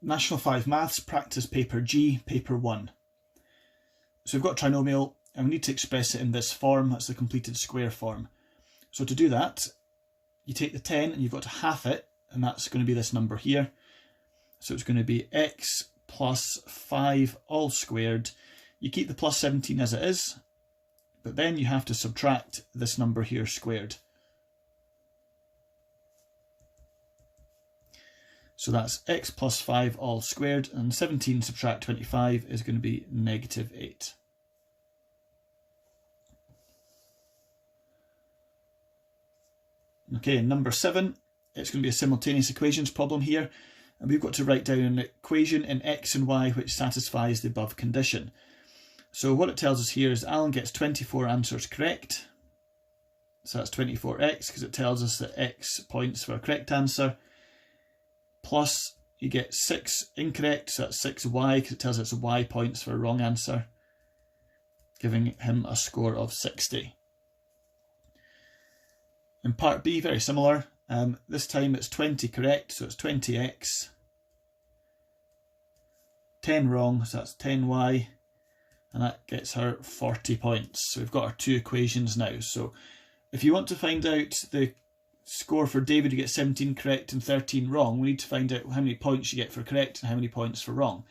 National 5 Maths, Practice Paper G, Paper 1. So we've got a trinomial and we need to express it in this form. That's the completed square form. So to do that, you take the 10 and you've got to half it, and that's going to be this number here. So it's going to be x plus 5 all squared. You keep the plus 17 as it is, but then you have to subtract this number here squared. So that's x plus 5 all squared, and 17 subtract 25 is going to be negative 8. Okay, number 7, it's going to be a simultaneous equations problem here, and we've got to write down an equation in x and y which satisfies the above condition. So what it tells us here is Alan gets 24 answers correct. So that's 24x, because it tells us that x points for a correct answer. Plus, you get 6 incorrect, so that's 6y, because it tells us y points for a wrong answer, giving him a score of 60. In part B, very similar. This time it's 20 correct, so it's 20x. 10 wrong, so that's 10y, and that gets her 40 points. So we've got our two equations now. So if you want to find out the score for David, who gets 17 correct and 13 wrong, we need to find out how many points you get for correct and how many points for wrong.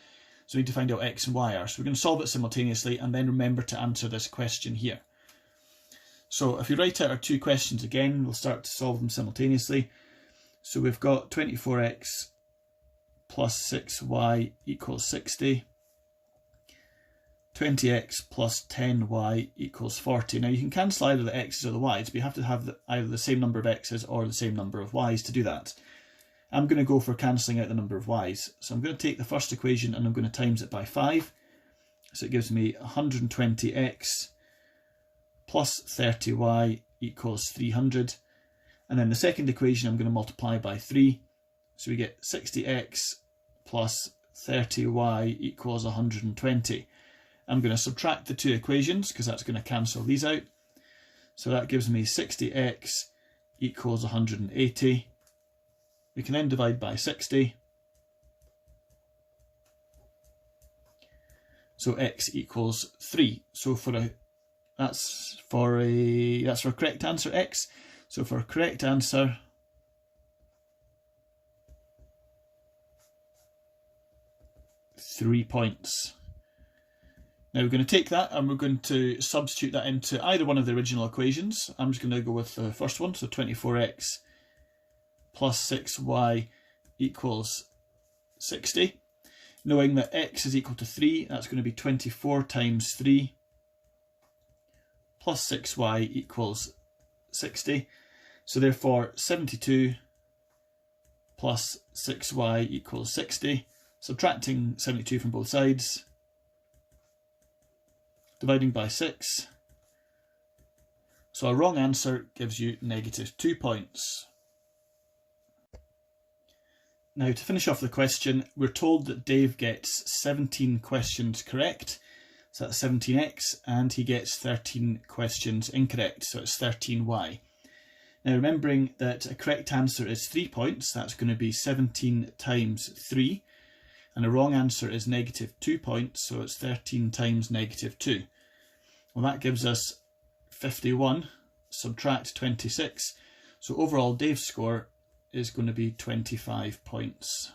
So we need to find out x and y are. So we're going to solve it simultaneously and then remember to answer this question here. So if we write out our two questions again, we'll start to solve them simultaneously. So we've got 24x plus 6y equals 60. 20x plus 10y equals 40. Now you can cancel either the x's or the y's, but you have to have either the same number of x's or the same number of y's to do that. I'm going to go for cancelling out the number of y's. So I'm going to take the first equation and I'm going to times it by 5. So it gives me 120x plus 30y equals 300. And then the second equation I'm going to multiply by 3. So we get 60x plus 30y equals 120. I'm going to subtract the two equations because that's going to cancel these out. So that gives me 60x equals 180. We can then divide by 60. So x equals 3. So that's for a correct answer x. So for a correct answer, (3 points). Now we're going to take that and we're going to substitute that into either one of the original equations. I'm just going to go with the first one, so 24x plus 6y equals 60. Knowing that x is equal to 3, that's going to be 24 times 3 plus 6y equals 60. So therefore 72 plus 6y equals 60. Subtracting 72 from both sides, dividing by 6. So a wrong answer gives you -2 points. Now to finish off the question, we're told that Dave gets 17 questions correct, so that's 17x, and he gets 13 questions incorrect, so it's 13y. Now remembering that a correct answer is 3 points, that's going to be 17 times 3, and a wrong answer is -2 points, so it's 13 times -2. Well, that gives us 51, subtract 26. So overall, Dave's score is going to be 25 points.